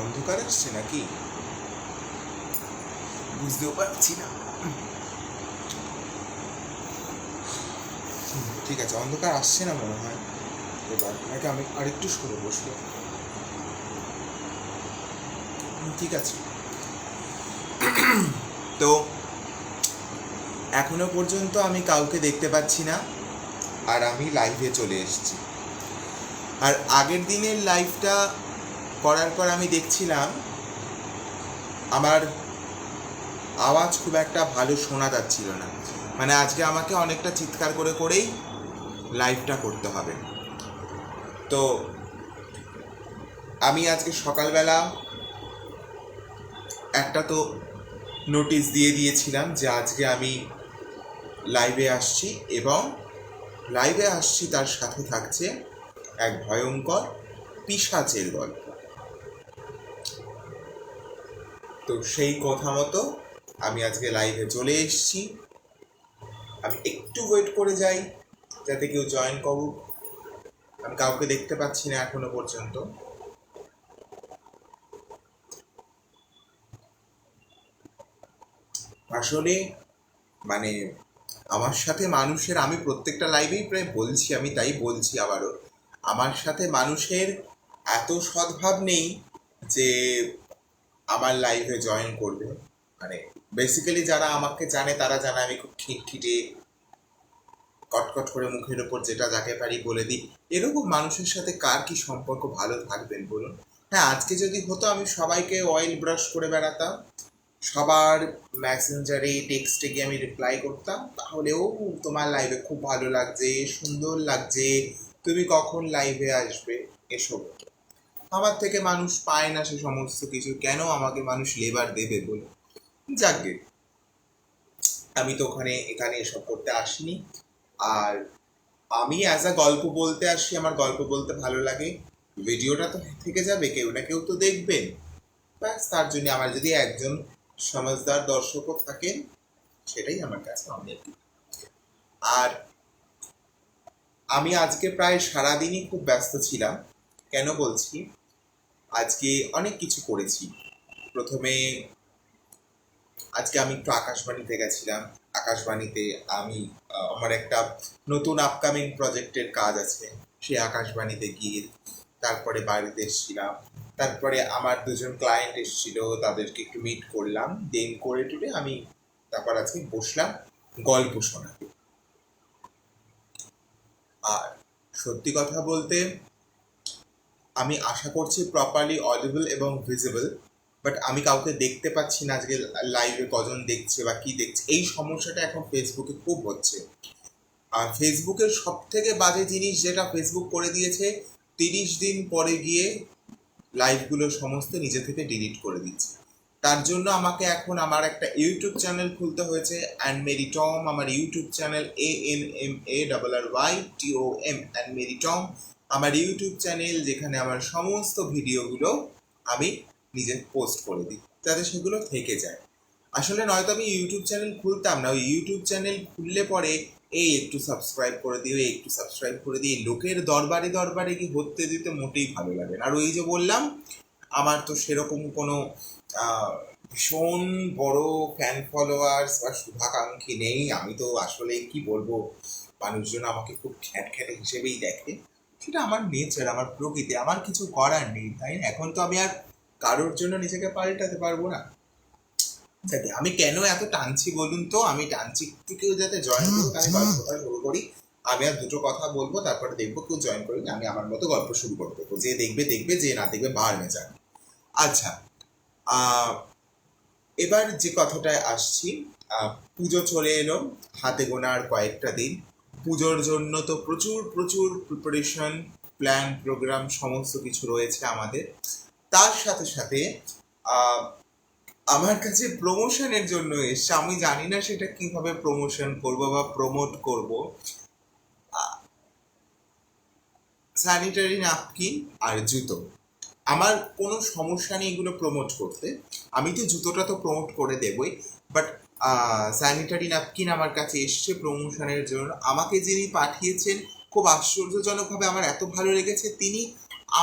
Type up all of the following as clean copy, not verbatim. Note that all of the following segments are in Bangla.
অন্ধকার আসছে নাকি বুঝতেও পারছি না। ঠিক আছে, অন্ধকার আসছে না মনে হয় এবার, নাকি আমি আরেকটু সরে বসবো? ঠিক আছে। তো এখনো পর্যন্ত আমি কাউকে দেখতে পাচ্ছি না, আর আমি লাইভে চলে এসেছি। আর আগের দিনের লাইভটা করার পর আমি দেখছিলাম আমার আওয়াজ খুব একটা ভালো শোনা যাচ্ছিল না। মানে আজকে আমাকে অনেকটা চিৎকার করে করেই লাইভটা করতে হবে। তো আমি আজকে সকালবেলা একটা তো নোটিশ দিয়ে দিয়েছিলাম যে আজকে আমি লাইভে আসছি, এবং লাইভে আসছি তার সাথে থাকছে এক ভয়ঙ্কর পিশাচের গল্প। তো সেই কথা মতো আমি আজকে লাইভে চলে এসেছি। আমি একটু ওয়েট করে যাই যাতে কেউ জয়েন করুক। আমি কাউকে দেখতে পাচ্ছি না এখনো পর্যন্ত। আসলে মানে আমার সাথে মানুষের, আমি প্রত্যেকটা লাইভেই প্রায় বলছি, আমি তাই বলছি আবারও, আমার সাথে মানুষের এত সদ্ভাব নেই যে আমার লাইভে জয়েন করবে। মানে বেসিক্যালি যারা আমাকে জানে তারা জানে আমি খুব খিটখিটে, কটকট করে মুখের ওপর যেটা যাকে পারি বলে দিই। এরকম মানুষের সাথে কার কি সম্পর্ক ভালো থাকবেন বলুন? হ্যাঁ, আজকে যদি হতো আমি সবাইকে অয়েল ব্রাশ করে বেড়াতাম, সবার মেসেঞ্জারে টেক্সটে গিয়ে আমি রিপ্লাই করতাম, তাহলেও তোমার লাইভে খুব ভালো লাগছে, সুন্দর লাগছে, তুমি কখন লাইভে আসবে, এসব। আমার থেকে মানুষ পায় না সে সমস্ত কিছু, কেন আমাকে মানুষ লেবার দেবে বলে? যাকগে, আমি তো এখানে এসব করতে আসিনি। আর আমি অ্যাজ আ গল্প বলতে আসি, আমার গল্প বলতে ভালো লাগে। ভিডিওটা তো থেকে যাবে, কেউ না কেউ তো দেখবেন। ব্যাস, তার জন্য আমার যদি একজন সমাজদার দর্শকও থাকেন সেটাই আমার কাছে অনেক। আর আমি আজকে প্রায় সারাদিনই খুব ব্যস্ত ছিলাম। কেন বলছি, আজকে অনেক কিছু করেছি। প্রথমে আজকে আমি একটু আকাশবাণীতে গেছিলাম। আকাশবাণীতে আমি আমার একটা নতুন আপকামিং প্রজেক্টের কাজ আছে, সেই আকাশবাণীতে গিয়ে তারপরে বাড়িতে এসেছিলাম। তারপরে আমার দুজন ক্লায়েন্ট এসেছিল, তাদেরকে একটু মিট করলাম, দেন করে টুরে আমি তারপর আজকে বসলাম গল্প শোনাতে। আর সত্যি কথা বলতে আমি আশা করছি প্রপারলি অডিবল এবং ভিজিবল, বাট আমি কাউকে দেখতে পাচ্ছি না আজকে লাইভে কজন দেখছে বা কি দেখছে। এই সমস্যাটা এখন ফেসবুকে খুব হচ্ছে। আর ফেসবুকের সব থেকে বাজে জিনিস যেটা ফেসবুক করে দিয়েছে, 30 দিন পরে গিয়ে লাইভগুলো সমস্ত নিজে থেকে ডিলিট করে দিচ্ছে। তার জন্য আমাকে এখন আমার একটা ইউটিউব চ্যানেল খুলতে হয়েছে, অ্যান্ড মেরি টম আমার YouTube channel, ANMARRYTOM, Ann Mary Tom আমার ইউটিউব চ্যানেল, যেখানে আমার সমস্ত ভিডিওগুলো আমি নিজে পোস্ট করে দিই যাতে সেগুলো থেকে যায়। আসলে নয়তো আমি ইউটিউব চ্যানেল খুলতাম না। ওই ইউটিউব চ্যানেল খুললে পরে এই একটু সাবস্ক্রাইব করে দিও, এই একটু সাবস্ক্রাইব করে দিই, লোকের দরবারে দরবারে কি হতে দিতে মোটেই ভালো লাগে না। আর ওই যে বললাম, আমার তো সেরকম কোনো ভীষণ বড় ফ্যান ফলোয়ার্স বা শুভাকাঙ্ক্ষী নেই। আমি তো আসলে কি বলবো, মানুষজন আমাকে খুব খ্যাটখ্যাটে হিসেবেই দেখে। সেটা আমার নেচার, আমার প্রকৃতি, আমার কিছু করার নেই, তাই না? এখন তো আমি আর কারোর জন্য নিজেকে পাল্টাতে পারবো না। যাকে আমি কেন এত টানছি বলুন তো? আমি টানছি একটু কেউ যাতে জয়েন করুক, আমি গল্পটা শুরু করি। আমি আর দুটো কথা বলবো, তারপরে দেখবো কেউ জয়েন করি, আমি আমার মতো গল্প শুরু করে দেবো। যে দেখবে দেখবে, যে না দেখবে বার মে যাক। আচ্ছা, এবার যে কথাটায় আসছি, পুজো চলে এলো, হাতে গোনা আর কয়েকটা দিন। পুজোর জন্য তো প্রচুর প্রচুর প্রিপারেশন, প্ল্যান, প্রোগ্রাম সমস্ত কিছু রয়েছে আমাদের। তার সাথে সাথে আমার কাছে প্রমোশনের জন্য এসছে। আমি জানি না সেটা কিভাবে প্রমোশন করব বা প্রমোট করব। স্যানিটারি ন্যাপকিন আর জুতো, আমার কোনো সমস্যা নেই এগুলো প্রমোট করতে। আমি তো জুতোটা তো প্রমোট করে দেবই, বাট স্যানিটারি ন্যাপকিন আমার কাছে এসছে প্রমোশনের জন্য। আমাকে যিনি পাঠিয়েছেন, খুব আশ্চর্যজনকভাবে আমার এত ভালো লেগেছে, তিনি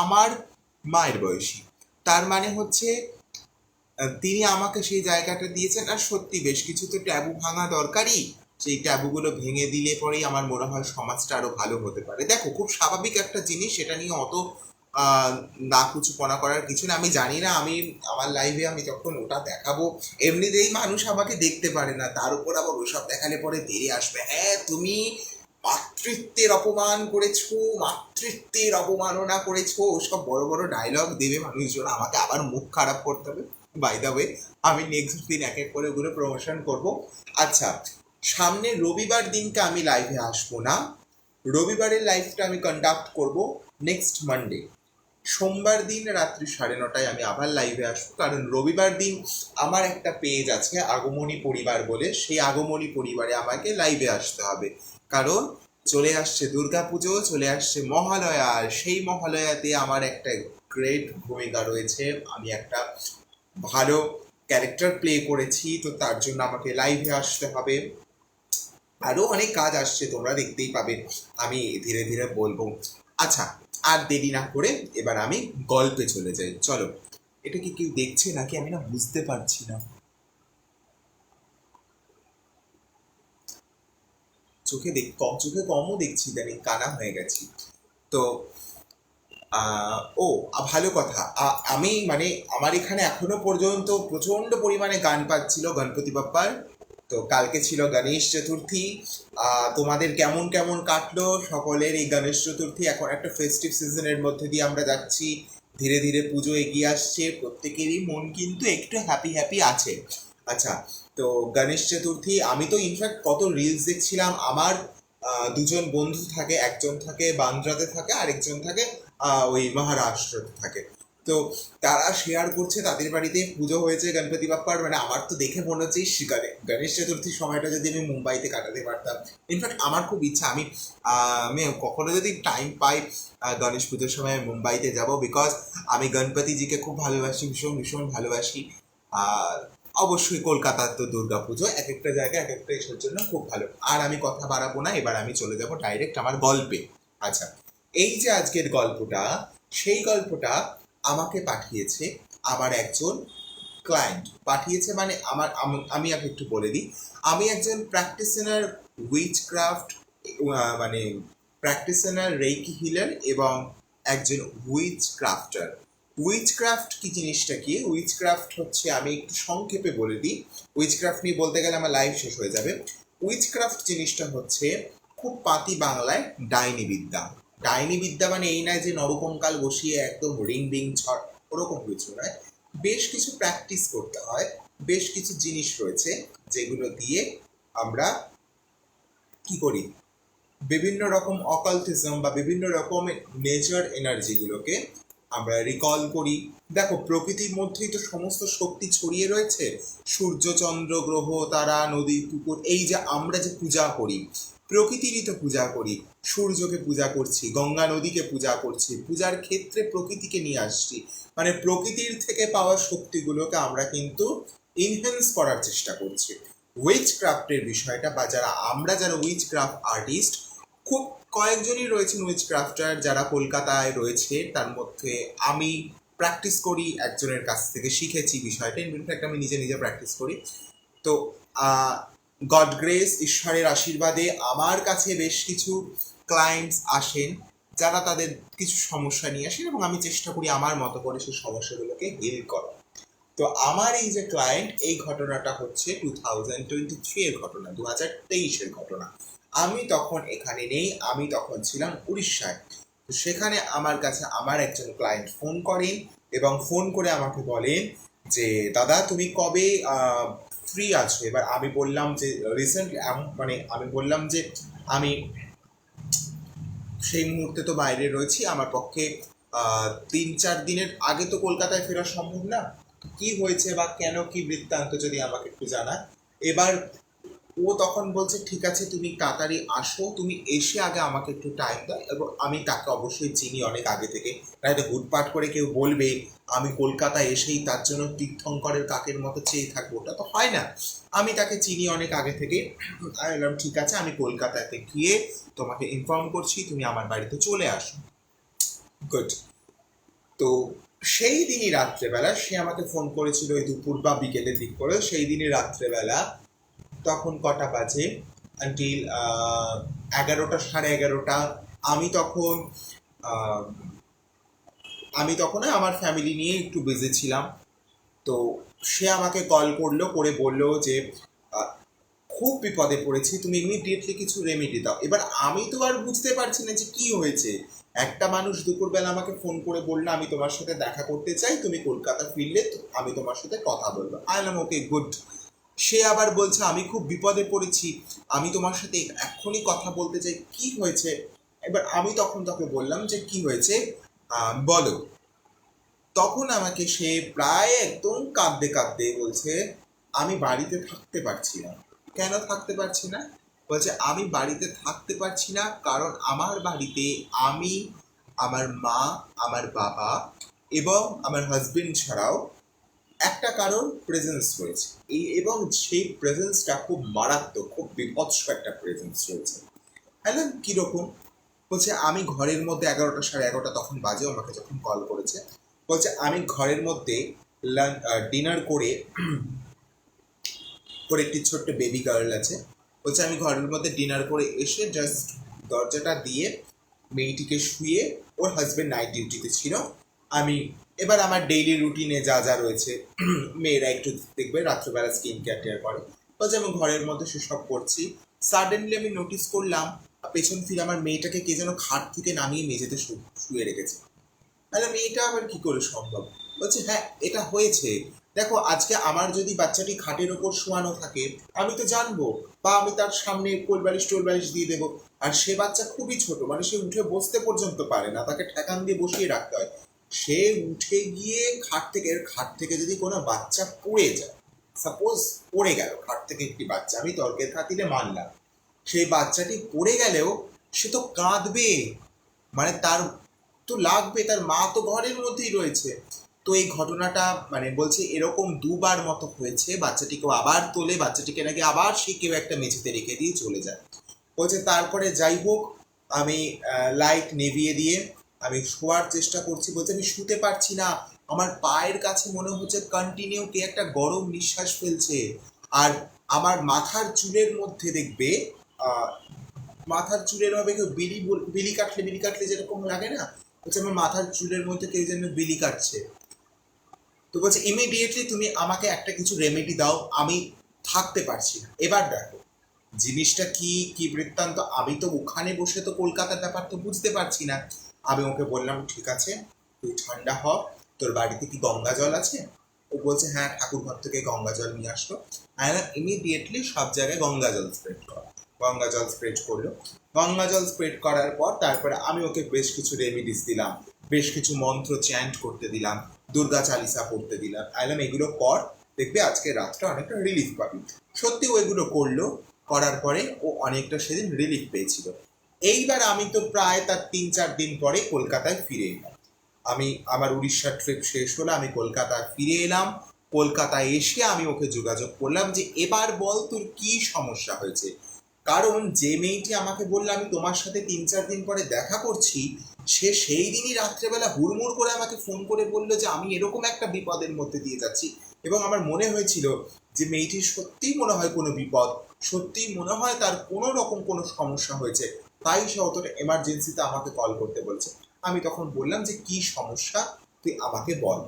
আমার মায়ের বয়সী। তার মানে হচ্ছে তিনি আমাকে সেই জায়গাটা দিয়েছেন। আর সত্যি বেশ কিছু তো ট্যাবু ভাঙা দরকারই, সেই ট্যাবুগুলো ভেঙে দিলে পরেই আমার মনে হয় সমাজটা আরো ভালো হতে পারে। দেখো, খুব স্বাভাবিক একটা জিনিস, সেটা নিয়ে অত আহ, না কুচুপনা করার কিছু না। আমি জানি না আমি আমার লাইভে আমি যখন ওটা দেখাবো, এমনিতেই মানুষ আমাকে দেখতে পারে না, তার উপর আবার ওসব দেখালে পরে দেরি আসবে, হ্যাঁ তুমি মাতৃত্বের অপমান করেছো, মাতৃত্বের অবমাননা করেছো, ওসব বড় বড় ডায়লগ দেবে মানুষজন, আমাকে আবার মুখ খারাপ করতে হবে। বাই দ্য ওয়ে, আমি নেক্সট দিন এক এক করে ওগুলো প্রমোশন করব। আচ্ছা, সামনে রবিবার দিনকে আমি লাইভে আসবো না, রবিবারের লাইভটা আমি কন্ডাক্ট করব নেক্সট মানডে। সোমবার দিন রাত্রি 9:30টায় আমি আবার লাইভে আসবো, কারণ রবিবার দিন আমার একটা পেজ আছে আগমনী পরিবার বলে, সেই আগমনী পরিবারে আমাকে লাইভে আসতে হবে, কারণ চলে আসছে দুর্গাপুজো, চলে আসছে মহালয়া, আর সেই মহালয়াতে আমার একটা গ্রেট ভূমিকা রয়েছে, আমি একটা ভালো ক্যারেক্টার প্লে করেছি, তো তার জন্য আমাকে লাইভে আসতে হবে। আরো অনেক কাজ আসছে, তোমরা দেখতেই পাবে, আমি ধীরে ধীরে বলবো। আচ্ছা, আর দেরি না করে এবার আমি গল্পে চলে যাই, চলো। এটা কি কেউ দেখছে নাকি আমি না বুঝতে পারছি না, চোখে কমও দেখছি, জানি কানা হয়ে গেছি। তো ও, ভালো কথা। আমি মানে আমার এখানে এখনো পর্যন্ত প্রচন্ড পরিমাণে গান পাচ্ছিল গণপতি বাপ্পার। তো কালকে ছিল গণেশ চতুর্থী। তোমাদের কেমন কেমন কাটলো সকলের এই গণেশ চতুর্থী? এখন একটা ফেস্টিভ সিজনের মধ্যে দিয়ে আমরা যাচ্ছি, ধীরে ধীরে পুজো এগিয়ে আসছে, প্রত্যেকেরই মন কিন্তু একটু হ্যাপি হ্যাপি আছে। আচ্ছা, তো গণেশ চতুর্থী আমি তো ইনফ্যাক্ট কত রিলস দেখছিলাম। আমার দুজন বন্ধু থাকে, একজন থাকে বান্দ্রাতে থাকে, আরেকজন থাকে ওই মহারাষ্ট্রতে থাকে। তো তারা শেয়ার করছে তাদের বাড়িতে পুজো হয়েছে গণপতি বাপ্পার, মানে আমার তো দেখে মনে হচ্ছে গণেশ চতুর্থীর সময়টা যদি আমি মুম্বাইতে কাটাতে পারতাম। ইনফ্যাক্ট আমার খুব ইচ্ছা, আমি কখনো যদি টাইম পাই গণেশ পুজোর সময় মুম্বাইতে যাব, বিকজ আমি গণপতিজিকে খুব ভালোবাসি, ভীষণ ভীষণ ভালোবাসি। আর অবশ্যই কলকাতার তো দুর্গা পুজো এক একটা জায়গায় এক একটা ইসের জন্য খুব ভালো। আর আমি কথা বাড়াবো না, এবার আমি চলে যাব ডাইরেক্ট আমার গল্পে। আচ্ছা, এই যে আজকের গল্পটা, সেই গল্পটা আমাকে পাঠিয়েছে আমার একজন ক্লায়েন্ট। পাঠিয়েছে মানে আমি আগে একটু বলে দিই, আমি একজন প্র্যাকটিশনার উইচক্রাফট, মানে প্র্যাকটিশনার রেইকি হিলার এবং একজন উইচক্রাফটার। উইচক্রাফট কি জিনিসটা কি? উইচক্রাফট হচ্ছে, আমি একটু সংক্ষেপে বলে দিই, উইচক্রাফট নিয়ে বলতে গেলে আমার লাইফ শেষ হয়ে যাবে। উইচক্রাফট জিনিসটা হচ্ছে খুব পাতি বাংলায় ডাইনি বিদ্যা। ডাইনি বিদ্যা মানে এই নয় যে নরকঙ্কাল বসিয়ে একদম রিং বিং ঝড়, ওরকম কিছু নয়। বেশ কিছু প্র্যাকটিস করতে হয়, বেশ কিছু জিনিস রয়েছে যেগুলো দিয়ে আমরা কি করি, বিভিন্ন রকম অকাল্টিজম বা বিভিন্ন রকম নেচার এনার্জিগুলোকে আমরা রিকল করি। দেখো, প্রকৃতির মধ্যেই তো সমস্ত শক্তি ছড়িয়ে রয়েছে, সূর্য চন্দ্র গ্রহ তারা নদী পুকুর, এই যে আমরা যে পূজা করি, প্রকৃতিরই তো পূজা করি। সূর্যকে পূজা করছি, গঙ্গা নদীকে পূজা করছি, পূজার ক্ষেত্রে প্রকৃতিকে নিয়ে আসছি, মানে প্রকৃতির থেকে পাওয়া শক্তিগুলোকে আমরা কিন্তু ইনহ্যান্স করার চেষ্টা করছি। উইচ ক্রাফটের বিষয়টা, বা যারা উইচ ক্রাফট আর্টিস্ট, খুব কয়েকজনই রয়েছেন উইচ ক্রাফটার যারা কলকাতায় রয়েছে, তার মধ্যে আমি প্র্যাকটিস করি, একজনের কাছ থেকে শিখেছি বিষয়টা, ইনফ্যাক্ট আমি নিজে নিজে প্র্যাকটিস করি। তো গড গ্রেস, ঈশ্বরের আশীর্বাদে আমার কাছে বেশ কিছু ক্লায়েন্টস আসেন যারা তাদের কিছু সমস্যা নিয়ে আসেন, এবং আমি চেষ্টা করি আমার মতো করে সেই সমস্যাগুলোকে হিল করা। তো আমার এই যে ক্লায়েন্ট, এই ঘটনাটা হচ্ছে 2023 এর ঘটনা, 2023-এর ঘটনা। আমি তখন এখানে নেই, আমি তখন ছিলাম উড়িষ্যায়। তো সেখানে আমার কাছে আমার একজন ক্লায়েন্ট ফোন করেন, এবং ফোন করে আমাকে বলেন যে দাদা তুমি কবে ফ্রি আছো। এবার আমি বললাম যে রিসেন্টলি, মানে আমি বললাম যে আমি সেই মুহূর্তে তো বাইরে রয়েছি, আমার পক্ষে 3-4 দিনের আগে তো কলকাতায় ফেরা সম্ভব না। কি হয়েছে বা কেন, কি বৃত্তান্ত যদি আমাকে একটু জানা। এবার ও তখন বলছে ঠিক আছে তুমি তাড়াতাড়ি আসো, তুমি এসে আগে আমাকে একটু টাইম দাও। এবং আমি তাকে অবশ্যই চিনি অনেক আগে থেকে, তাই তো হুটপাট করে কেউ বলবে আমি কলকাতায় এসেই তার জন্য তীর্থঙ্করের কাকের মতো চেয়ে থাকবো, ওটা তো হয় না। আমি তাকে চিনি অনেক আগে থেকে। আমি বললাম ঠিক আছে, আমি কলকাতাতে গিয়ে তোমাকে ইনফর্ম করছি, তুমি আমার বাড়িতে চলে আসো। গুড। তো সেই দিনই রাত্রেবেলা সে আমাকে ফোন করেছিল ওই দুপুর বা বিকেলের দিক করে, সেই দিনই রাত্রেবেলা তখন কটা বাজে, আনটিল 11টা 11:30। আমি তখন আহ, আমি তখন আমার ফ্যামিলি নিয়ে একটু বিজি ছিলাম। তো সে আমাকে কল করলো, করে বললো যে আহ, খুব বিপদে পড়েছি, তুমি ইমিডিয়েটলি কিছু রেমেডি দাও। এবার আমি তো আর বুঝতে পারছি না যে কি হয়েছে। একটা মানুষ দুপুরবেলা আমাকে ফোন করে বললো আমি তোমার সাথে দেখা করতে চাই, তুমি কলকাতা ফিরলে আমি তোমার সাথে কথা বলবো। I am okay, good. সে আবার বলছে আমি খুব বিপদে পড়েছি, আমি তোমার সাথে এক্ষুনি কথা বলতে চাই, কি হয়েছে। এবার আমি তখন তাকে বললাম যে কি হয়েছে, বলো। তখন আমাকে সে প্রায় একদম কাঁদতে কাঁদতে বলছে আমি বাড়িতে থাকতে পারছি না। কেন থাকতে পারছি না? বলছে আমি বাড়িতে থাকতে পারছি না কারণ আমার বাড়িতে আমি, আমার মা, আমার বাবা এবং আমার হাজবেন্ড ছাড়াও একটা কারোর প্রেজেন্স রয়েছে, এবং সেই প্রেজেন্সটা খুব মারাত্মক, খুব বিভৎস একটা প্রেজেন্স রয়েছে। হ্যালো, কীরকম? বলছে আমি ঘরের মধ্যে 11টা 11:30 তখন বাজে আমাকে যখন কল করেছে। বলছে আমি ঘরের মধ্যে ডিনার করে, ওর একটি ছোট্ট বেবি গার্ল আছে। বলছে আমি ঘরের মধ্যে ডিনার করে এসে জাস্ট দরজাটা দিয়ে মেয়েটিকে শুয়ে, ওর হাজবেন্ড নাইট ডিউটিতে ছিল, আমি এবার আমার ডেইলি রুটিনে যা যা রয়েছে, মেয়েরা একটু দেখবে রাত্রেবেলা স্কিন কেয়ার করে, বলছে আমি ঘরের মধ্যে সেসব করছি। সাডেনলি আমি নোটিস করলাম পেছন ফিরে আমার মেয়েটাকে কে যেন খাট থেকে নামিয়ে মেঝেতে শুয়ে রেখেছে। তাহলে মেয়েটা আবার কি করে সম্ভব? বলছে হ্যাঁ এটা হয়েছে, দেখো আজকে আমার যদি বাচ্চাটি খাটের ওপর শোয়ানো থাকে আমি তো জানবো, বা আমি তার সামনে কোলবালিশ টোলবালিশ দিয়ে দেবো। আর সে বাচ্চা খুবই ছোট, মানে সে উঠে বসতে পর্যন্ত পারে না, তাকে ঠেকান দিয়ে বসিয়ে রাখতে হয়। সে উঠে গিয়ে খাট থেকে যদি কোনো বাচ্চা পড়ে যায়, সাপোজ পড়ে গেল খাট থেকে একটি বাচ্চা, আমি তর্কের খাতিরে মানলাম, সেই বাচ্চাটি পড়ে গেলেও সে তো কাঁদবে, মানে তার তো লাগবে, তার মা তো ঘরের মধ্যেই রয়েছে। তো এই ঘটনাটা মানে বলছে এরকম দুবার মতো হয়েছে, বাচ্চাটিকেও আবার তোলে, বাচ্চাটিকে নাকি আবার সে কেউ একটা মেঝেতে রেখে দিয়ে চলে যায়। বলছে তারপরে যাই হোক আমি লাইট নিভিয়ে দিয়ে আমি শোয়ার চেষ্টা করছি। বলছে আমি শুতে পারছি না, আমার পায়ের কাছে মনে হচ্ছে কন্টিনিউ কে একটা গরম নিঃশ্বাস ফেলছে। আর আমার মাথার চুলের মধ্যে দেখবে আহ, মাথার চুলের হবে কেউ বিলি কাটলে যেরকম লাগে না, বলছে আমার মাথার চুলের মধ্যে কেউ যেন বিলি কাটছে। তো বলছে ইমিডিয়েটলি তুমি আমাকে একটা কিছু রেমেডি দাও, আমি থাকতে পারছি না। এবার দেখো জিনিসটা কি কি বৃত্তান্ত, আমি তো ওখানে বসে তো কলকাতার ব্যাপার তো বুঝতে পারছি না। আমি ওকে বললাম ঠিক আছে তুই ঠান্ডা হ, তোর বাড়িতে কি গঙ্গা জল আছে? ও বলছে হ্যাঁ ঠাকুর ঘর থেকে গঙ্গা জল নিয়ে আসলো। আর ইমিডিয়েটলি সব জায়গায় গঙ্গা জল স্প্রেড কর। গঙ্গা জল স্প্রেড করলো। গঙ্গা জল স্প্রেড করার পর তারপরে আমি ওকে বেশ কিছু রেমিডিস দিলাম, বেশ কিছু মন্ত্র চ্যান্ট করতে দিলাম, দুর্গা চালিসা পড়তে দিলাম, আইলাম এগুলো কর, দেখবে আজকে রাতটা অনেকটা রিলিফ পাবি। সত্যি ও এগুলো করলো, করার পরে ও অনেকটা সেদিন রিলিফ পেয়েছিল। এইবার আমি তো প্রায় তার 3-4 দিন পরে কলকাতায় ফিরে এলাম। আমি আমার উড়িষ্যার ট্রিপ শেষ হলো, আমি কলকাতায় ফিরে এলাম। কলকাতায় এসে আমি ওকে যোগাযোগ করলাম যে এবার বল তোর কি সমস্যা হয়েছে। কারণ যে মেয়েটি আমাকে বললো আমি তোমার সাথে 3-4 দিন পরে দেখা করছি, সে সেই দিনই রাত্রেবেলা হুড়মুড় করে আমাকে ফোন করে বললো যে আমি এরকম একটা বিপদের মধ্যে দিয়ে যাচ্ছি। এবং আমার মনে হয়েছিল যে মেয়েটির সত্যিই মনে হয় কোনো বিপদ, সত্যিই মনে হয় তার কোনো রকম কোনো সমস্যা হয়েছে, তাই সে অতটা এমার্জেন্সিতে আমাকে কল করতে বলছে। আমি তখন বললাম যে কি সমস্যা তুই আমাকে বল।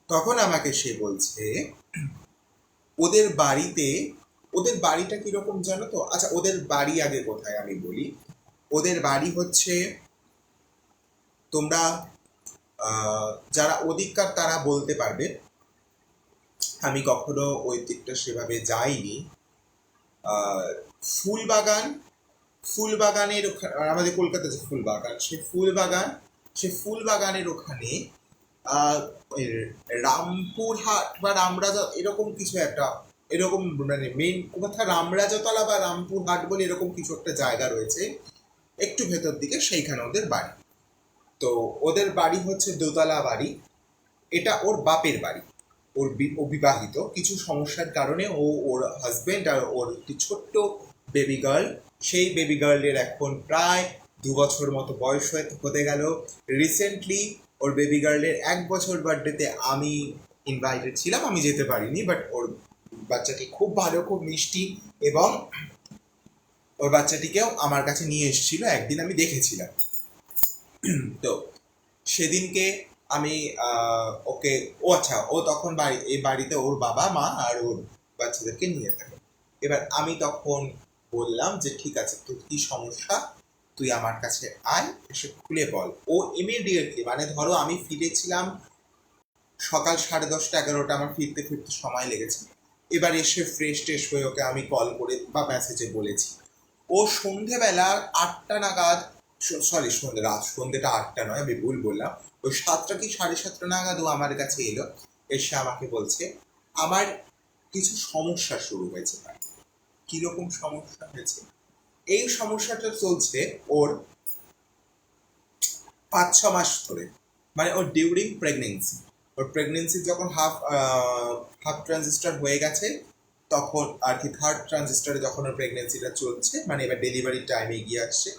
তখন আমাকে সে বলছে ওদের বাড়িতে, ওদের বাড়িটা কিরকম জানো তো? আচ্ছা ওদের বাড়ি আগে কোথায় আমি বলি। ওদের বাড়ি হচ্ছে, তোমরা যারা ওদিককার তারা বলতে পারবে, আমি কখনো ওই দিকটা সেভাবে যাইনি। ফুলবাগান, ফুলবাগানের ওখানে আমাদের কলকাতা যে ফুলবাগান, সে ফুলবাগানের ওখানে ওই রামপুরহাট বা রামরাজা এরকম কিছু একটা, এরকম মানে মেন কথা রামরাজাতলা বা রামপুরহাট বলে এরকম কিছু একটা জায়গা রয়েছে একটু ভেতর দিকে, সেইখানে ওদের বাড়ি। তো ওদের বাড়ি হচ্ছে দোতলা বাড়ি। এটা ওর বাপের বাড়ি। ও বিবাহিত, কিছু সমস্যার কারণে ওর হাজবেন্ড আর ওর একটি ছোট্ট বেবি গার্ল, সেই বেবি গার্লের এখন প্রায় 2 বছর মতো বয়স হতে গেল। রিসেন্টলি ওর বেবি গার্লের 1 বছর বার্থডেতে আমি ইনভাইটেড ছিলাম, আমি যেতে পারিনি, বাট ওর বাচ্চাটি খুব ভালো, খুব মিষ্টি, এবং ওর বাচ্চাটিকেও আমার কাছে নিয়ে এসেছিল, একদিন আমি দেখেছিলাম। তো সেদিনকে আমি ওকে, আচ্ছা, ও তখন এই বাড়িতে ওর বাবা মা আর ওর বাচ্চাদেরকে নিয়ে থাকে। এবার আমি তখন বললাম যে ঠিক আছে, তোর কি সমস্যা, তুই আমার কাছে আয়, এসে খুলে বল। ও ইমিডিয়েটলি, মানে ধরো আমি ফিরেছিলাম সকাল 10:30-11টা, আমার ফিরতে ফিরতে সময় লেগেছে। এবার এসে ফ্রেশ ট্রেশ হয়ে ওকে আমি কল করে বা মেসেজে বলেছি। ও সন্ধেবেলা 8টা নাগাদ, সরি সন্ধেটা 8টা নয়, আমি ভুল বললাম, ওই 7টা কি 7:30 নাগাদ ও আমার কাছে এলো, এসে আমাকে বলছে আমার কিছু সমস্যা শুরু হয়েছে। কিরকম সমস্যা হয়েছে? এই সমস্যাটা চলছে ওর 5-6 মাস ধরে, মানে ওর ডিউরিং প্রেগনেন্সি। ওর প্রেগনেন্সি যখন হাফ ট্রানজিস্টার হয়ে গেছে, তখন আর কি থার্ড ট্রানজিস্টারে যখন ওর প্রেগনেন্সিটা চলছে, মানে এবার ডেলিভারির টাইমে এগিয়ে আসছে,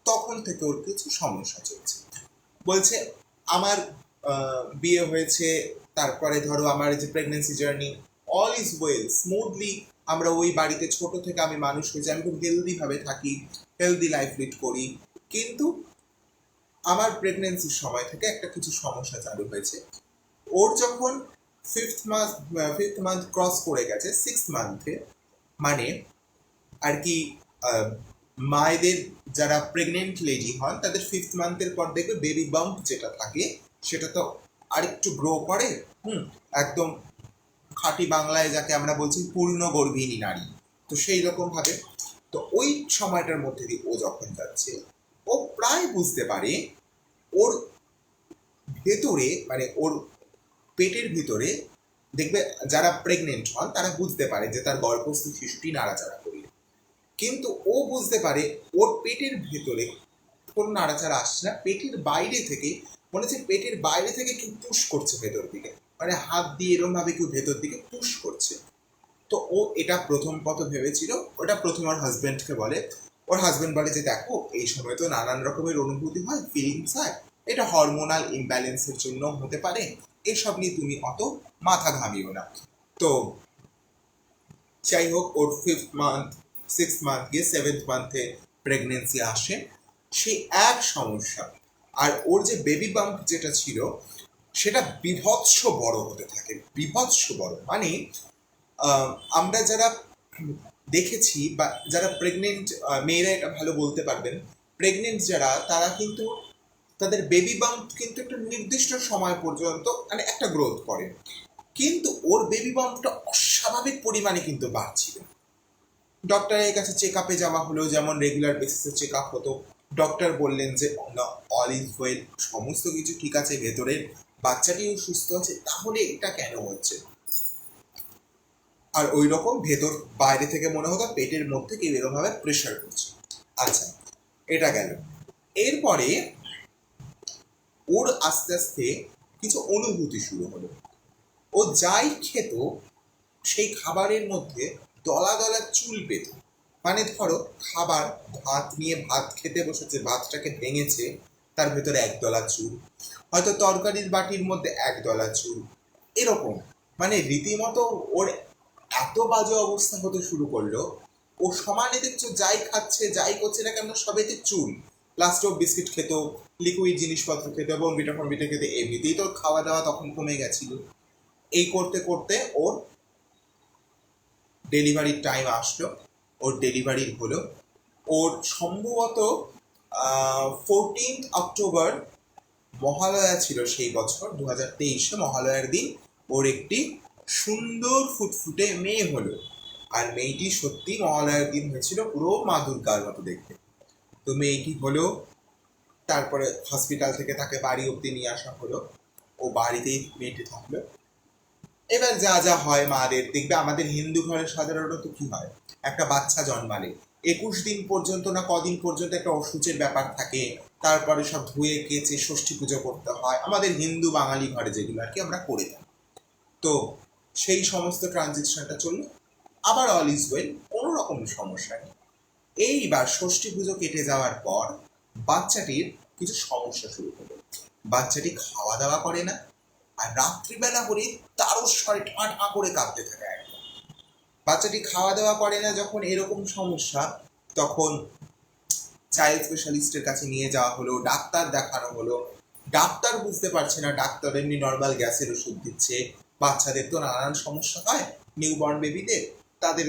তখন থেকে ওর কিছু সমস্যা চলছে। বলছে আমার বিয়ে হয়েছে, তারপরে ধরো আমার যে pregnancy journey all is well, smoothly আমরা ওই বাড়িতে ছোট থেকে আমি মানুষ হয়েছি, আমি খুব হেলদিভাবে থাকি, হেলদি লাইফ লিড করি, কিন্তু আমার প্রেগনেন্সির সময় থেকে একটা কিছু সমস্যা চালু হয়েছে। ওর যখন ফিফথ মান্থ ক্রস করে গেছে, 6th মান্থে, মানে আর কি মায়েদের যারা প্রেগনেন্ট লেডি হন তাদের 5th মান্থের পর দেখবে বেবি বাম্প যেটা থাকে সেটা তো আরেকটু গ্রো করে, একদম খাঁটি বাংলায় যাকে আমরা বলছি পূর্ণ গর্ভিণী নারী। তো সেই রকম ভাবে, তো ওই সময়টার মধ্যে দিয়ে ও যখন যাচ্ছে, ও প্রায় বুঝতে পারে ওর ভেতরে, মানে ওর পেটের ভিতরে, দেখবে যারা প্রেগনেন্ট হন তারা বুঝতে পারে যে তার গর্ভস্থ শিশুটি নাড়াচাড়া করলে, কিন্তু ও বুঝতে পারে ওর পেটের ভেতরে কোনো নাড়াচাড়া আসছে না, পেটের বাইরে থেকে মনে হচ্ছে পেটের বাইরে থেকে কেউ পুশ করছে ভেতর দিকে, মানে হাত দিয়ে এরকম ভাবে কেউ ভেতর দিকে পুশ করছে। তো ও এটা প্রথম ভেবেছিল, ওটা প্রথম ওর হাজব্যান্ডকে বলে। ওর হাজব্যান্ড বলে যে দেখো এই সময় তো নানান রকমের অনুভূতি হয়, ফিলিংস হয়, এটা হরমোনাল ইমব্যালেন্সের জন্য হতে পারে, এসব নিয়ে তুমি অত মাথা ঘামিও না। তো যাই হোক, ওর 5th মান্থ 6th মান্থ গিয়ে 7th মান্থে প্রেগনেন্সি আসে, সেই এক সমস্যা। আর ওর যে বেবি বাম্প যেটা ছিল সেটা বিভৎস বড় হতে থাকে, বিভৎস বড়, মানে আমরা যারা দেখেছি বা যারা প্রেগনেন্ট মেয়েরা এটা ভালো বলতে পারবেন, প্রেগনেন্ট যারা তারা কিন্তু তাদের বেবি বাম্প কিন্তু একটা নির্দিষ্ট সময় পর্যন্ত মানে একটা গ্রোথ করে, কিন্তু ওর বেবি বাম্পটা অস্বাভাবিক পরিমাণে কিন্তু বাড়ছিল। ডক্টরের কাছে চেক আপে যাওয়া হলো, যেমন রেগুলার বেসিসে চেক আপ হতো, ডক্টর বললেন যে অল ইজ ওয়েল, সমস্ত কিছু ঠিক আছে, ভেতরের বাচ্চাটিও সুস্থ আছে, তাহলে এটা কেন হচ্ছে? আর ওই রকম ভেতর বাইরে থেকে মনে হতো পেটের মধ্যে কেউ এরকমভাবে প্রেশার করছে। আচ্ছা, এটা গেল। এরপরে ওর আস্তে আস্তে কিছু অনুভূতি শুরু হলো। ও যাই খেত সেই খাবারের মধ্যে দলা দলা চুল পেত, মানে ধরো খাবার, ভাত নিয়ে ভাত খেতে বসেছে, ভাতটাকে ভেঙেছে, তার ভেতরে একদলা চুল, হয়তো তরকারির বাটির মধ্যে একদলা চুল, এরকম, মানে রীতিমতো ওর এত বাজে অবস্থা হতে শুরু করলো। ও সমানে দেখছো যাই খাচ্ছে যাই করছে না কেন সবেতে চুল। লাস্টে ও বিস্কিট খেত, লিকুইড জিনিসপত্র খেত, বনবিটা ফনবিটা খেতে, এমনিতেই তোর খাওয়া দাওয়া তখন কমে গেছিল। এই করতে করতে ওর ডেলিভারির টাইম আসলো, ওর ডেলিভারি হলো। ওর সম্ভবত 14th অক্টোবর মহালয়া ছিল সেই বছর, 2023 মহালয়ার দিন ওর একটি সুন্দর ফুটফুটে মেয়ে হলো। আর মেয়েটি সত্যি মহালয়ার দিন হয়েছিল পুরো মা দুর্গার মতো দেখতে। তো মেয়েটি হলো, তারপরে হসপিটাল থেকে তাকে বাড়ি অব্দি নিয়ে আসা হলো, ও বাড়িতেই মেয়েটি থাকলো। এবার যা যা হয় মাদের, দেখবে আমাদের হিন্দু ঘরে সাধারণত কি হয়, একটা বাচ্চা জন্মালে 21 দিন পর্যন্ত না কদিন পর্যন্ত একটা অসুচের ব্যাপার থাকে, তারপরে সব ধুয়ে কেচে ষষ্ঠী পুজো করতে হয়, আমাদের হিন্দু বাঙালি ঘরে যেগুলো আর কি আমরা করে থাকি। তো সেই সমস্ত ট্রানজিশনটা চললো, আবার অল ইজ ওয়েল, কোনো রকম সমস্যা নেই। এইবার ষষ্ঠী পুজো কেটে যাওয়ার পর বাচ্চাটির কিছু সমস্যা শুরু হলো। বাচ্চাটি খাওয়া দাওয়া করে না, আর রাত্রিবেলা হলে তারস্বরে ঠাঁ ঠাঁ করে কাঁপতে থাকে একদম। বাচ্চাটি খাওয়া দাওয়া করে না যখন এরকম সমস্যা, তখন চাইল্ড স্পেশালিস্টের কাছে নিয়ে যাওয়া হলো, ডাক্তার দেখানো হলো। ডাক্তার বুঝতে পারছে না, ডাক্তার এমনি নর্মাল গ্যাসের ওষুধ দিচ্ছে। বাচ্চাদের তো নানান সমস্যা হয়, নিউবর্ন বেবিদের, তাদের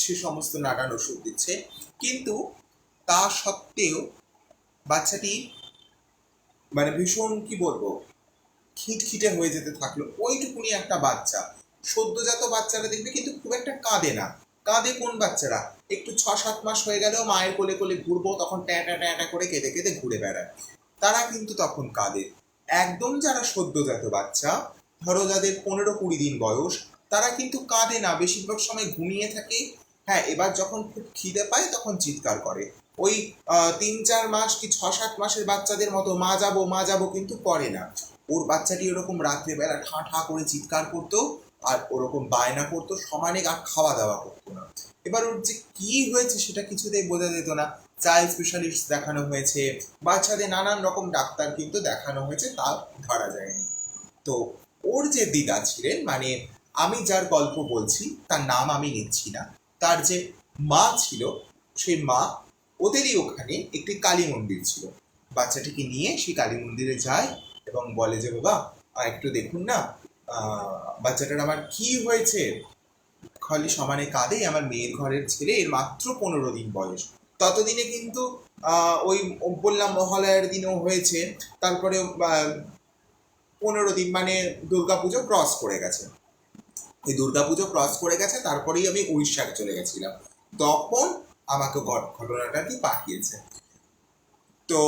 সে সমস্ত নানান ওষুধ দিচ্ছে। কিন্তু তা সত্ত্বেও বাচ্চাটি মানে ভীষণ কি বলবো, খিটখিটে হয়ে যেতে থাকলো। ওইটুকুনি একটা বাচ্চা, সদ্যজাত বাচ্চারা দেখবে কিন্তু খুব একটা কাঁদে না। কাঁদে কোন বাচ্চারা একটু 6-7 মাস হয়ে গেল মায়ের কোলে কোলে ঘুরবো, তখন ট্যাঁ ট্যাঁ করে কেঁদে কেঁদে ঘুরে বেড়ায়, তারা কিন্তু তখন কাঁদে। একদম যারা সদ্যজাত বাচ্চা, ধরো যাদের 15-20 দিন বয়স, তারা কিন্তু কাঁদে না, বেশিরভাগ সময় ঘুমিয়ে থাকে। হ্যাঁ, এবার যখন খুব খিদে পায় তখন চিৎকার করে। ওই 3-4 মাস কি 6-7 মাসের বাচ্চাদের মতো মা যাবো কিন্তু করে না। ওর বাচ্চাটি ওরকম রাত্রেবেলা ঠাঁ ঠাঁ করে চিৎকার করতো, আর ওরকম বায়না করতো সমানে, আর খাওয়া দাওয়া করতো না। এবার ওর যে কি হয়েছে সেটা কিছুতেই বোঝা যেত না। চাইল্ড স্পেশালিস্ট দেখানো হয়েছে, বাচ্চাদের নানান রকম ডাক্তার কিন্তু দেখানো হয়েছে, তা ধরা যায়নি। তো ওর যে দিদা ছিলেন, মানে আমি যার গল্প বলছি তার নাম আমি নিচ্ছি না, তার যে মা ছিল, সেই মা, ওদেরই ওখানে একটি কালী মন্দির ছিল। বাচ্চাটিকে নিয়ে সেই কালী মন্দিরে যায় এবং বলে যে বাবা একটু দেখুন না, বাচ্চাটার আমার কি হয়েছে। খালি সমানে কাঁদে, আমার মেয়ের ঘরের ছেলে, এর মাত্র 15 দিন বয়স। ততদিনে কিন্তু ওই বললাম মহালয়ার দিনও হয়েছে, তারপরে 15 দিন মানে দুর্গাপুজো ক্রস করে গেছে। এই দুর্গাপুজো ক্রস করে গেছে, তারপরেই আমি উড়িষ্যায় চলে গেছিলাম, তখন আমাকে ঘটনাটা কি পাঠিয়েছে। তো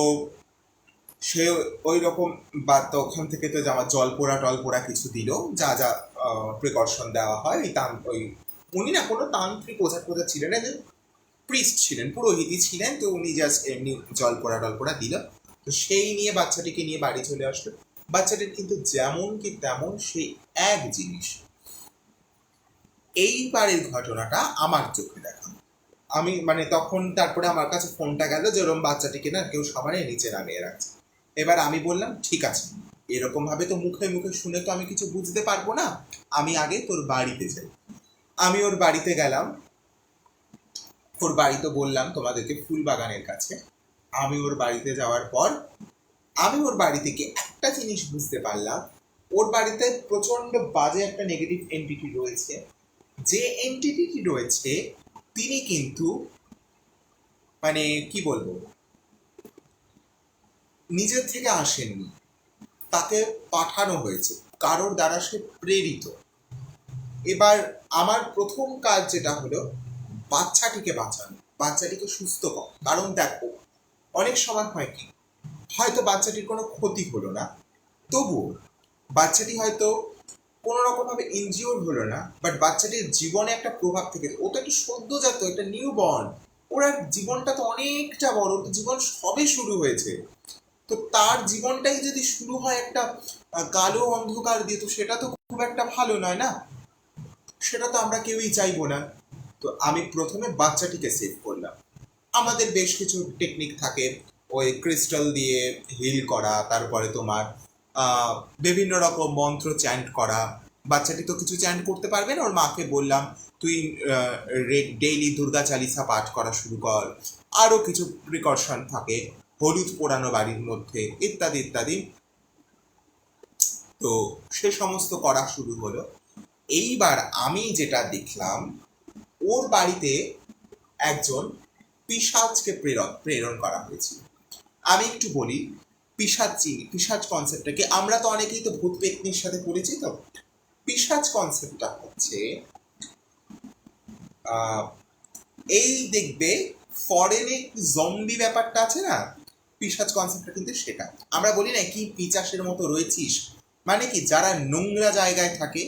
সে ওই রকম বা তো ওখান থেকে তো আমার জল পোড়া টল পোড়া কিছু দিল, যা যা প্রিকশন দেওয়া হয়। ওই উনি না কোনো তান্ত্রিক ওঝা টোঝা ছিলেন না, প্রিস্ট ছিলেন, পুরোহিতই ছিলেন। তো উনি জাস্ট এমনি জল পোড়া টল পোড়া দিল। তো সেই নিয়ে বাচ্চাটিকে নিয়ে বাড়ি চলে আসলো। বাচ্চাটির কিন্তু যেমন কি তেমন সেই এক জিনিস। এইবারের ঘটনাটা আমার চোখে দেখা, আমি মানে তখন তারপরে আমার কাছে ফোনটা গেল যে ওরকম বাচ্চাটিকে না কেউ সবারই নিচে নামিয়ে রাখছে। এবার আমি বললাম ঠিক আছে, এরকম ভাবে তো মুখে মুখে শুনে তো আমি কিছু বুঝতে পারবো না, আমি আগে তোর বাড়িতে যাই। আমি ওর বাড়িতে গেলাম। ওর বাড়ি তো বললাম তোমাদেরকে ফুলবাগানের কাছে। আমি ওর বাড়িতে যাওয়ার পর আমি ওর বাড়ি থেকে একটা জিনিস বুঝতে পারলাম, ওর বাড়িতে প্রচন্ড বাজে একটা নেগেটিভ এন্টিটি রয়েছে। যে এন্টিটি রয়েছে তিনি কিন্তু মানে কি বলবো, নিজের থেকে আসেননি, তাকে পাঠানো হয়েছে, কারোর দ্বারা সে প্রেরিত। এবার আমার প্রথম কাজ যেটা হলো বাচ্চাটিকে বাঁচানো, বাচ্চাটিকে সুস্থ করা। কারণ দেখো, অনেক সময় হয় কি, হয়তো বাচ্চাটির কোনো ক্ষতি হলো না, তবুও বাচ্চাটি হয়তো কোনো রকমভাবে ইনজিওর হলো না, বাট বাচ্চাটির জীবনে একটা প্রভাব থেকে, ও তো একটা সদ্যজাত, একটা নিউ বর্ন, ওর জীবনটা তো অনেকটা বড়, জীবন সবে শুরু হয়েছে। তো তার জীবনটাই যদি শুরু হয় একটা কালো অন্ধকার দিয়ে, তো সেটা তো খুব একটা ভালো নয় না, সেটা তো আমরা কেউই চাইবো না। তো আমি প্রথমে বাচ্চাটিকে সেভ করলাম। আমাদের বেশ কিছু টেকনিক থাকে, ওই ক্রিস্টাল দিয়ে হিল করা, তারপরে তোমার বিভিন্ন রকম মন্ত্র চ্যান্ট করা। বাচ্চাটি তো কিছু চ্যান্ট করতে পারবে না, ওর মাকে বললাম তুই ডেইলি দুর্গা চালিসা পাঠ করা শুরু কর। আরও কিছু প্রিকশন থাকে, হলুদ পোড়ানো বাড়ির মধ্যে, ইত্যাদি ইত্যাদি। তো সে সমস্ত করা শুরু হলো। এইবার আমি যেটা দেখলাম, ওর বাড়িতে একজন পিশাচকে প্রেরণ করা হয়েছিল। আমি একটু বলি পিশাচ কনসেপ্টটাকে, আমরা তো অনেকেই তো ভূত পেতনির সাথে পরিচিত। পিশাচ কনসেপ্টটা হচ্ছে এই দেখবে ফরেনে জম্বি ব্যাপারটা আছে না, পিশাচ কনসেপ্টটা কিন্তু সেটা। আমরা বলি না কি পিচাসের মতো রয়েছিস, মানে কি যারা নোংরা জায়গায় থাকে,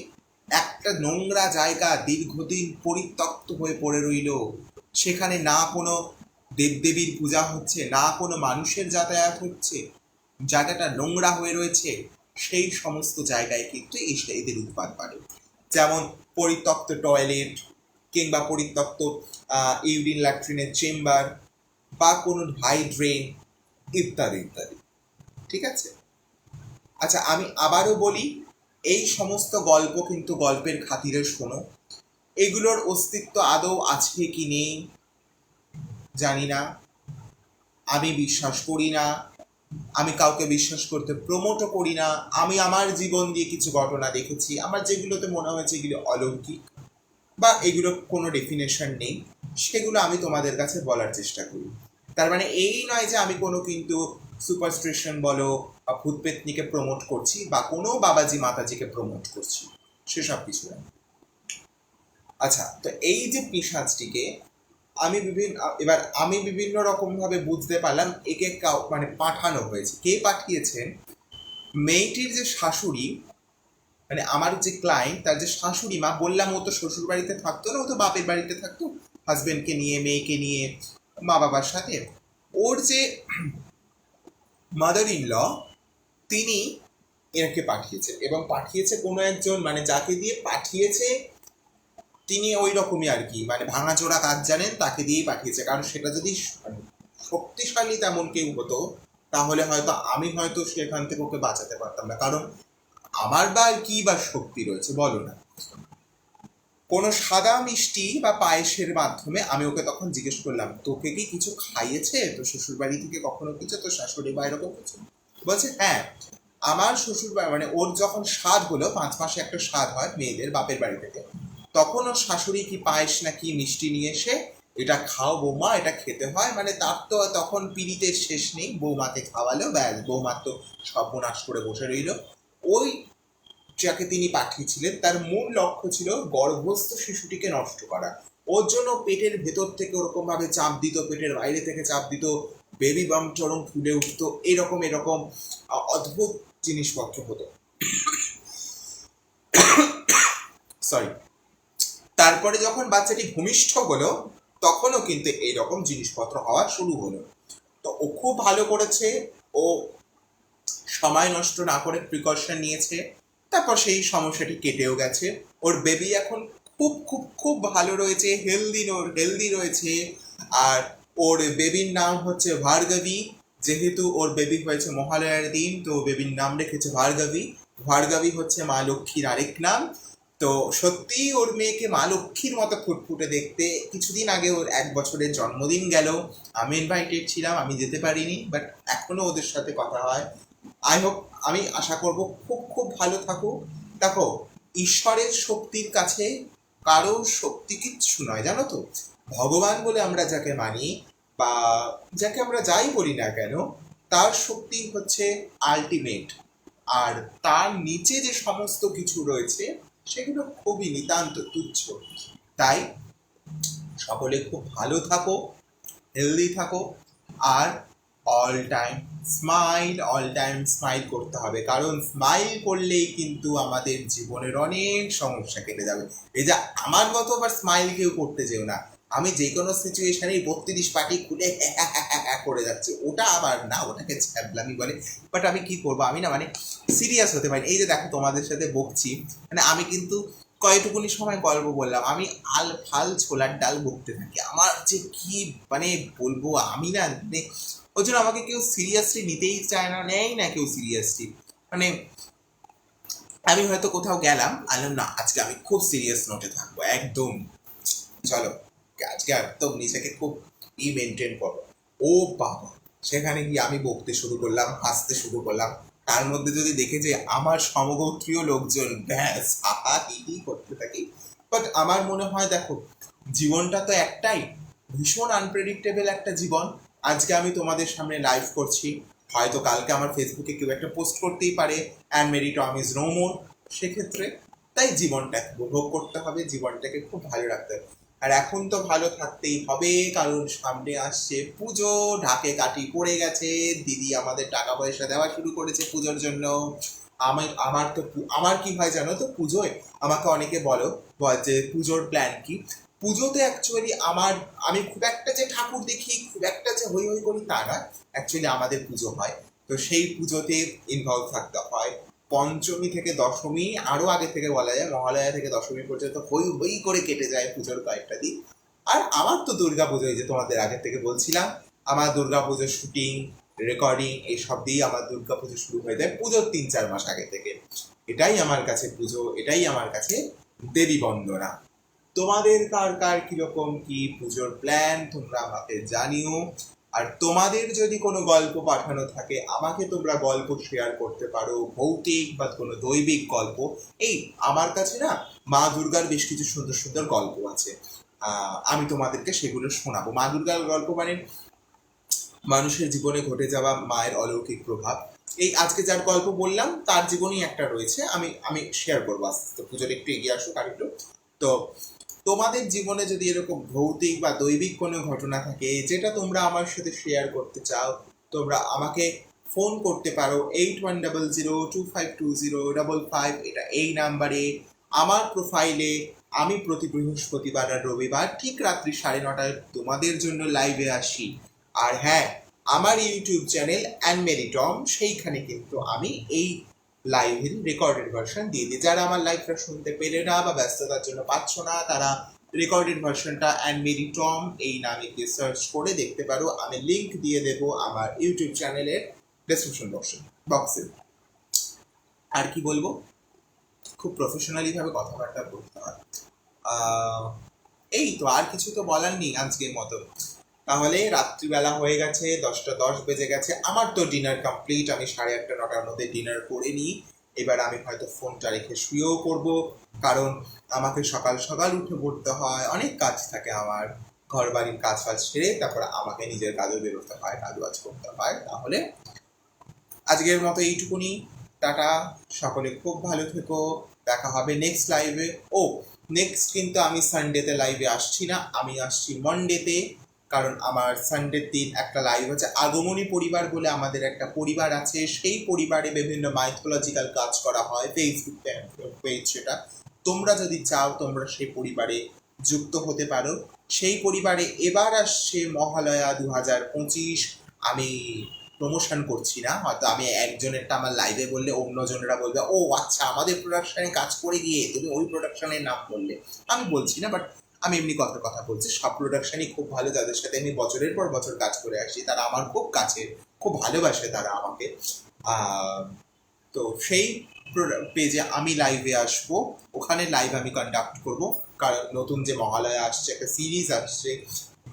একটা নোংরা জায়গা দীর্ঘদিন পরিত্যক্ত হয়ে পড়ে রইল, সেখানে না কোনো দেবদেবীর পূজা হচ্ছে, না কোনো মানুষের যাতায়াত হচ্ছে, জায়গাটা নোংরা হয়ে রয়েছে, সেই সমস্ত জায়গায় কিন্তু এদের উৎপাদ বাড়ে। যেমন পরিত্যক্ত টয়লেট, কিংবা পরিত্যক্ত ইউরিন ল্যাট্রিনের চেম্বার, বা কোনো হাই ড্রেন, ইত্যাদি ইত্যাদি। ঠিক আছে, আচ্ছা, আমি আবারও বলি, এই সমস্ত গল্প কিন্তু গল্পের খাতিরে শোনো। এগুলোর অস্তিত্ব আদৌ আছে কি নেই জানি না, আমি বিশ্বাস করি না, আমি কাউকে বিশ্বাস করতে প্রমোটও করি না। আমি আমার জীবন দিয়ে কিছু ঘটনা দেখেছি, আমার যেগুলোতে মনে হয়েছে এগুলো অলৌকিক বা এগুলো কোনো ডেফিনেশন নেই, সেগুলো আমি তোমাদের কাছে বলার চেষ্টা করি। তার মানে এই নয় যে আমি কোনো কিন্তু সুপারস্টিশন বলো বা ভূতপেতনিকে প্রমোট করছি বা কোনো বাবাজি মাতাজিকে প্রমোট করছি, সেসব কিছু না। আচ্ছা, তো এই যে পিশাচটিকে আমি বিভিন্ন রকম ভাবে বুঝতে পারলাম একে মানে পাঠানো হয়েছে। কে পাঠিয়েছেন? মেয়েটির যে শাশুড়ি, মানে আমার যে ক্লায়েন্ট, তার যে শাশুড়ি মা, বললাম ও তো শ্বশুর বাড়িতে থাকতো না, ও তো বাপের বাড়িতে থাকতো হাজবেন্ডকে নিয়ে, মেয়েকে নিয়ে, মা বাবার সাথে। ওর যে মাদার ইন ল, তিনি এনাকে পাঠিয়েছে, এবং পাঠিয়েছে কোনো একজন, মানে যাকে দিয়ে পাঠিয়েছে তিনি ওই রকমই আর কি, মানে ভাঙাচোরা কাজ জানেন, তাকে দিয়েই পাঠিয়েছে। কারণ সেটা যদি শক্তিশালী তেমন কেউ হতো, তাহলে হয়তো আমি হয়তো সেখান থেকে ওকে বাঁচাতে পারতাম না। কারণ আমার বা কি বা শক্তি রয়েছে বলো না। কোনো সাদা মিষ্টি বা পায়েসের মাধ্যমে আমি ওকে তখন জিজ্ঞেস করলাম, তোকে কি কিছু খাইয়েছে তো শ্বশুর বাড়ি থেকে কখনো কিছু, তো শাশুড়ি বা এরকম কিছু? বলছে হ্যাঁ, আমার শ্বশুর বাড়ি, মানে ওর যখন স্বাদ হলো, 5 মাসে একটা স্বাদ হয় মেয়েদের বাপের বাড়ি থেকে, তখন ওর শাশুড়ি কি পায়েস না কি মিষ্টি নিয়ে এসে, এটা খাও বৌমা, এটা খেতে হয়, মানে তার তো তখন পিড়িতের শেষ নেই, বৌমাকে খাওয়ালো, ব্যাস, বৌমার তো সর্বনাশ করে বসে রইল। ওই যাকে তিনি পাঠিয়েছিলেন তার মূল লক্ষ্য ছিল গর্ভস্থ শিশুটিকে নষ্ট করা। ওর জন্য পেটের ভেতর থেকে ওরকম ভাবে চাপ দিত, পেটের বাইরে থেকে চাপ দিত, বেবি বাম চরম ফুলে উঠতো, এরকম এরকম অদ্ভুত জিনিসপত্র হতো। সরি। তারপরে যখন বাচ্চাটি ভূমিষ্ঠ হলো, তখনও কিন্তু এইরকম জিনিসপত্র হওয়া শুরু হলো। তো ও খুব ভালো করেছে, ও সময় নষ্ট না করে প্রিকশন নিয়েছে, তারপর সেই সমস্যাটি কেটেও গেছে। ওর বেবি এখন খুব খুব খুব ভালো রয়েছে, হেলদি রয়েছে। আর ওর বেবির নাম হচ্ছে ভার্গবী। যেহেতু ওর বেবি হয়েছে মহালয়ার দিন, তো বেবির নাম রেখেছে ভার্গবী। ভার্গবী হচ্ছে মা লক্ষ্মীর আরেক নাম। তো সত্যি ওর মেয়েকে মা লক্ষ্মীর মতো ফুটফুটে দেখতে। কিছুদিন আগে ওর 1 বছরের জন্মদিন গেল, আমি ইনভাইটেড ছিলাম, আমি যেতে পারিনি, বাট এখনো ওদের সাথে কথা হয়। আই হোপ, আমি আশা করব খুব খুব ভালো থাকুক। দেখো, ঈশ্বরের শক্তির কাছে কারো শক্তি কিচ্ছু নয়, জানো তো। ভগবান বলে আমরা যাকে মানি বা যাকে আমরা যাই বলি না কেন, তার শক্তি হচ্ছে আলটিমেট। আর তার নিচে যে সমস্ত কিছু রয়েছে সেগুলো খুবই নিতান্ত তুচ্ছ। তাই সকলে খুব ভালো থাকো, হেলদি থাকো, আর অল টাইম স্মাইল করতে হবে। কারণ স্মাইল করলেই কিন্তু আমাদের জীবনের অনেক সমস্যা কেটে যাবে। এই যে আমার মতো আবার স্মাইল কেউ করতে যেও না। আমি যে কোনো সিচুয়েশনে 32 পাটি খুলে করে যাচ্ছি, ওটা আবার না, ওটাকে ছ্যাবলামি বলে। বাট আমি কি করবো, আমি না মানে সিরিয়াস হতে পারি। এই যে দেখো তোমাদের সাথে বকছি, মানে আমি কিন্তু কয়টুকুনি সময় গল্প বললাম, আমি আল ফাল ছোলার ডাল বকতে থাকি। আমার যে কি মানে বলবো, আমি না মানে ওই জন্য আমাকে কেউ সিরিয়াসলি নিতেই চায় না, নেয় না কেউ সিরিয়াসলি। মানে আমি হয়তো কোথাও গেলাম, আলাম না আজকে আমি খুব সিরিয়াস নোটে থাকবো একদম, চলো আজকে একদম নিজেকে খুব মেনটেন করো। ও বাবা, সেখানে গিয়ে আমি বকতে শুরু করলাম, হাসতে শুরু করলাম। তার মধ্যে যদি দেখে যে আমার সমগোত্রীয় লোকজন ব্যাস আহা হি হি করতে থাকি। বাট আমার মনে হয় দেখো, জীবনটা তো একটাই, ভীষণ আনপ্রেডিক্টেবল একটা জীবন। আজকে আমি তোমাদের সামনে লাইভ করছি, হয়তো কালকে আমার ফেসবুকে কেউ একটা পোস্ট করতেই পারে Ann Mary Tom is no more. সেক্ষেত্রে তাই জীবনটাকে উপভোগ করতে হবে, জীবনটাকে খুব ভালো রাখতে হবে। আর এখন তো ভালো থাকতেই হবে, কারণ সামনে আসছে পুজো, ঢাকে কাঠি পড়ে গেছে, দিদি আমাদের টাকা পয়সা দেওয়া শুরু করেছে পুজোর জন্য। আমার কি হয় জানো তো, পুজোয় আমাকে অনেকে যে পুজোর প্ল্যান কি। পুজোতে অ্যাকচুয়ালি আমি খুব একটা যে ঠাকুর দেখি, খুব একটা যে হই হই করি তা নয়। অ্যাকচুয়ালি আমাদের পুজো হয়, তো সেই পুজোতে ইনভলভ থাকতে হয়। পঞ্চমী থেকে দশমী, আরো আগে থেকে বলা যায় মহালয়া থেকে দশমী পর্যন্ত হই হই করে কেটে যায় পুজোর কয়েকটা দিন। আর আমার তো দুর্গা পুজোয়, যে তোমাদের আগে থেকে বলছিলাম, আমার দুর্গা পুজোর শুটিং রেকর্ডিং এইসব দিয়েই আমার দুর্গা পুজো শুরু হয়ে যায় পুজোর 3-4 মাস আগে থেকে। এটাই আমার কাছে পুজো, এটাই আমার কাছে দেবী বন্দনা। তোমাদের কার কার কিরকম কি পুজোর প্ল্যান তোমরা আমাকে জানিও। আর তোমাদের যদি কোনো গল্প পাঠানো থাকে আমাকে তোমরা গল্প শেয়ার করতে পারো, ভৌতিক বা কোনো দৈবিক গল্প। এই আমার কাছে না মা দুর্গার বেশ কিছু সুন্দর সুন্দর গল্প আছে, আমি তোমাদেরকে সেগুলো শোনাবো। মা দুর্গার গল্প মানে মানুষের জীবনে ঘটে যাওয়া মায়ের অলৌকিক প্রভাব। এই আজকে যার গল্প বললাম তার জীবনেই একটা রয়েছে, আমি আমি শেয়ার করবো আস্তে আস্তে, পুজোর একটু এগিয়ে আসুক আর একটু। তো তোমাদের জীবনে যদি এরকম ভৌতিক বা দৈবিক কোনো ঘটনা থাকে যেটা তোমরা আমার সাথে শেয়ার করতে চাও, তোমরা আমাকে ফোন করতে পারো 8100252055, এটা এই নাম্বারে। আমার প্রোফাইলে আমি প্রতি বৃহস্পতিবার আর রবিবার ঠিক রাত্রি 9:30টায় তোমাদের জন্য লাইভে আসি। আর হ্যাঁ, আমার ইউটিউব চ্যানেল অ্যানমেরি টম, সেইখানে কিন্তু আমি এই লাইভের রেকর্ডেড ভার্সন দিয়ে দিই। যারা আমার লাইভটা শুনতে পেলে না বা ব্যস্ততার জন্য পাচ্ছ না তারা রেকর্ডেড ভার্সনটা অ্যানমেরি টম এই নামে গিয়ে সার্চ করে দেখতে পারো। আমি লিংক দিয়ে দেবো আমার ইউটিউব চ্যানেলের ডেসক্রিপশন বক্সে। আর কি বলবো, খুব প্রফেশনালি ভাবে কথাবার্তা বলতে হয়। এই তো, আর কিছু তো বলার নেই আজকের মতো। তাহলে রাত্রিবেলা হয়ে গেছে, 10টা 10 বেজে গেছে, আমার তো ডিনার কমপ্লিট। আমি 8:30-9টার মধ্যে ডিনার করে নিই। এবার আমি হয়তো ফোনটা রেখে শুয়েও করব, কারণ আমাকে সকাল সকাল উঠে পড়তে হয়, অনেক কাজ থাকে আমার, ঘর বাড়ির কাজ ফাজ ছেড়ে তারপরে আমাকে নিজের কাজও বেরোতে হয়, কাজ করতে হয়। তাহলে আজকের মতো এইটুকুনি, টাটা, সকলে খুব ভালো থেকো, দেখা হবে নেক্সট লাইভে। ও, নেক্সট কিন্তু আমি সানডেতে লাইভে আসছি না, আমি আসছি মনডেতে, কারণ আমার সানডের দিন একটা লাইভ আছে। আগমনী পরিবার বলে আমাদের একটা পরিবার আছে, সেই পরিবারে বিভিন্ন মাইথোলজিক্যাল কাজ করা হয়, ফেসবুক পেজ সেটা। তোমরা যদি চাও তোমরা সেই পরিবারে যুক্ত হতে পারো। সেই পরিবারে এবার আসছে মহালয়া 2025। আমি প্রমোশন করছি না, হয়তো আমি একজনেরটা আমার লাইভে বললে অন্যজনেরা বলবে ও আচ্ছা আমাদের প্রোডাকশনে কাজ করে গিয়ে তুমি ওই প্রোডাকশনের নাম বললে। আমি বলছি না, বাট আমি এমনি কথা বলছি। সব প্রোডাকশনই খুব ভালো, যাদের সাথে আমি বছরের পর বছর কাজ করে আসছি, তারা আমার খুব কাছে, খুব ভালোবাসে তারা আমাকে। তো সেই পেজে আমি লাইভে আসবো, ওখানে লাইভ আমি কন্ডাক্ট করব, কারণ নতুন যে মহালয়া আসছে, একটা সিরিজ আসছে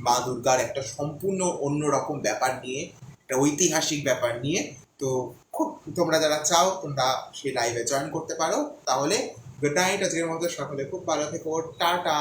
মা দুর্গার একটা সম্পূর্ণ অন্যরকম ব্যাপার নিয়ে, একটা ঐতিহাসিক ব্যাপার নিয়ে। তো খুব, তোমরা যারা চাও তোমরা সেই লাইভে জয়েন করতে পারো। তাহলে গুড নাইট, আজকের মতো সকলে খুব ভালো থেকো, টাটা।